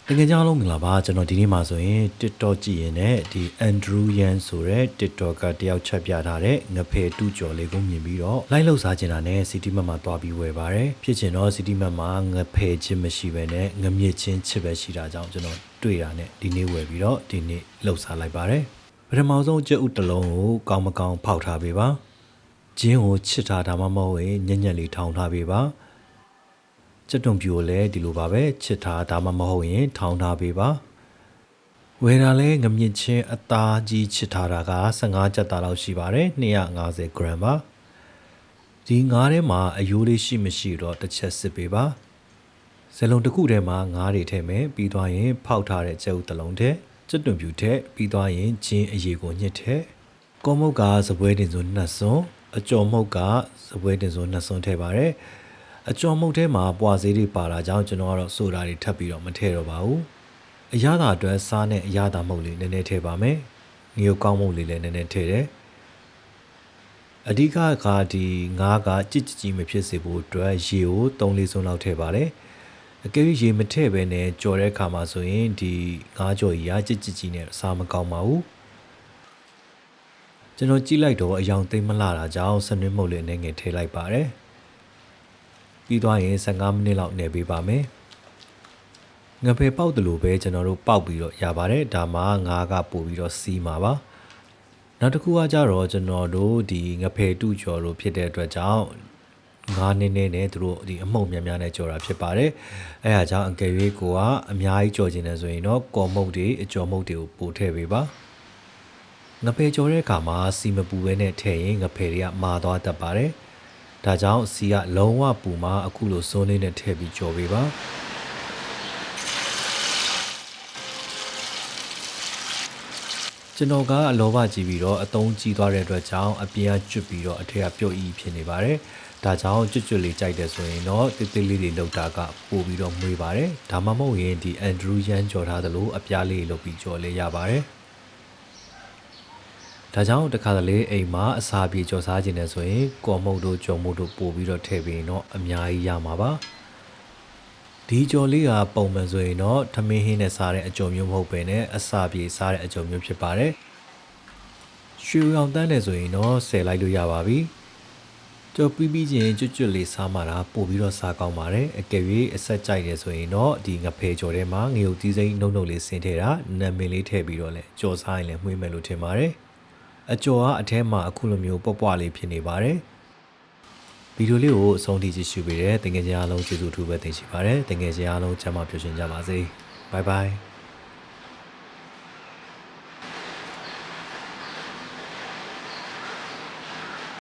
တကယ်ကြောင်းလုံးမင်္ဂလာပါကျွန်တော်ဒီနေ့မှာဆိုရင် TikTok ကြည့်ရင်လည်းဒီ Andrew Yan ဆိုတဲ့ TikTok ကတယောက်ချက်ပြထားတဲ့ငဖယ်တူကျော်လေးကိုမြင်ပြီးတော့လိုက်လောက်စားချင်တာနဲ့ City Map မှာတွားပြီးဝယ်ပါတယ်ဖြစ်ချင်တော့ City Map မှာငဖယ်ချင်းမရှိဘဲနဲ့ငမြစ်ချင်းချစ်ပဲရှိတာကြောင့်ကျွန်တော်တွေ့တာနဲ့ဒီနေ့ဝယ်ပြီးတော့ဒီနေ့လှုပ်စားလိုက်ပါတယ်ပထမဆုံးကြက်ဥတစ်လုံးကိုကောင်းမကောင်းဖောက်ထားပေးပါဂျင်းကိုချစ်ထားတာမှမဟုတ်ရင်ညံ့ညံ့လေးထောင်ထားပေးပါကျက်တုံပြိုလည်းဒီလိုပါပဲချစ်ထားဒါမှမဟုတ်ရင်ထောင်းထားပေးပါဝယ်တာလဲငမြင့်ချင်းအသားကြီးချစ်ထားတာက15ကျပ်သားလောက်ရှိပါတယ်250 gram ပါဒီငါးထဲမှာအယိုးလေးရှိမရှိတော့တစ်ချက်စစ်ပေးပါဇလုံးတစ်ခုထဲမှာငါးတွေထည့်မယ်ပြီးသွားရင်ဖောက်ထားတဲ့ကျက်ဥတစ်လုံးထည့်ကျက်တုံပြိုထည့်ပြီးသွားရင်ဂျင်းအရေကိုညှစ်ထည့်ကောမုတ်ကစပွဲတင်စုံ2စွန်းအကျော်မုတ်ကစပွဲတင်စုံ2စွန်းထည့်ပါတယ်အကျော်မုတ်ထဲမှာပွားစေးတွေပါလာကြောင်းကျွန်တော်ကတော့ဆိုတာတွေထပ်ပြီးတော့မထည့်တော့ပါဘူးအရသာအတွက်စားနဲ့အရသာမုတ်လေးနည်းနည်းထည့်ပါမယ်ငရုတ်ကောင်းမုတ်လေးလည်းနည်းနည်းထည့်တယ်အဓိကကဒီငါးကကြစ်ကြစ်ကြီးမဖြစ်စေဖို့အတွက်ရေကို3-4စွန်းလောက်ထည့်ပါတယ်အကယ်၍ရေမထည့်ဘဲနဲ့ကြော်တဲ့အခါမှာဆိုရင်ဒီငါးကြော်ကြီးကကြစ်ကြစ်ကြီးနဲ့စားမကောင်းပါဘူးကျွန်တော်ကြည့်လိုက်တော့အယောင်သိမ့်မလာတာကြောင့်စနွေးမုတ်လေးနဲ့ငယ်ထည့်လိုက်ပါတယ်ပြီးသွားရင်15မိနစ်လောက်နေပေးပါမယ်ငဖယ်ပေါက်တယ်လို့ပဲကျွန်တော်တို့ပေါက်ပြီးတော့ရပါတယ်ဒါမှငါးကပို့ပြီးတော့စီးမှာပါနောက်တစ်ခုကကြတော့ကျွန်တော်တို့ဒီငဖယ်တူကျော်လို့ဖြစ်တဲ့အတွက်ကြောင့်ငါးနည်းနည်းနဲ့သူတို့ဒီအမှုန့်များများနဲ့ကြော်တာဖြစ်ပါတယ်အဲဒါကြောင့်အကယ်၍ကိုကအများကြီးကြော်ခြင်းနဲ့ဆိုရင်တော့ကော်မုတ်တွေအကျော်မုတ်တွေကိုပို့ထည့်ပေးပါငဖယ်ကြော်တဲ့အခါမှာစီမပူဘဲနဲ့ထည့်ရင်ငဖယ်တွေကမာသွားတတ်ပါတယ်ဒါကြောင့်စီကလုံးဝပူမှအခုလိုစွန်းလေးနဲ့ထည့်ပြီးကြော်ပေးပါကျွန်တော်ကအလောဘကြည့်ပြီးတော့အသုံးကြီးသွားတဲ့အတွက်ကြောင့်အပြင်ကကျွတ်ပြီးတော့အထက်ကပြုတ်ဤဖြစ်နေပါတယ်ဒါကြောင့်ကျွတ်လေးကြိုက်တယ်ဆိုရင်တော့တိတိလေးတွေလောက်တာကပို့ပြီးတော့မွေးပါတယ်ဒါမှမဟုတ်ရင်ဒီ Andrew Yan ကြော်ထားသလိုအပြားလေးလုပ်ပြီးကြော်လေးရပါတယ်ဒါကြောင့်တခါတလေအိမ်မှာအစာပြေကြော်စားခြင်းနဲ့ဆိုရင်ကော်မုတ်တို့ကြုံမုတ်တို့ပို့ပြီးတော့ထည့်ပြီးတော့အများကြီးရမှာပါဒီကြော်လေးကပုံမှန်ဆိုရင်တော့ထမင်းဟင်းနဲ့စားတဲ့အကြော်မျိုးမဟုတ်ပဲနဲ့အစာပြေစားတဲ့အကြော်မျိုးဖြစ်ပါတယ်ရွှေရောင်တန်းတယ်ဆိုရင်တော့ဆယ်လိုက်လို့ရပါပြီကြော်ပြီးချင်းကျွတ်လေးစားမှတာပို့ပြီးတော့စားကောင်းပါတယ်အကယ်၍အဆက်ကြိုက်တယ်ဆိုရင်တော့ဒီငဖယ်ကြော်ထဲမှာငရုတ်သီးစိမ်းနှုတ်လေးဆင်းထည့်တာနာမည်လေးထည့်ပြီးတော့လဲကြော်စားရင်လည်းမှွေးမယ်လို့ထင်ပါတယ်အကျော်ကအထဲမှာအခုလိုမျိုးပွားပွားလေးဖြစ်နေပါတယ်ဗီဒီယိုလေးကိုအဆုံးထိကြည့်ရှုပေးတဲ့တကယ်ကြအားလုံးကျေးဇူးထူးပဲတင်ရှိပါတယ်တကယ်ကြအားလုံးချမ်းသာပျော်ရွှင်ကြပါစေဘိုင်ဘိုင်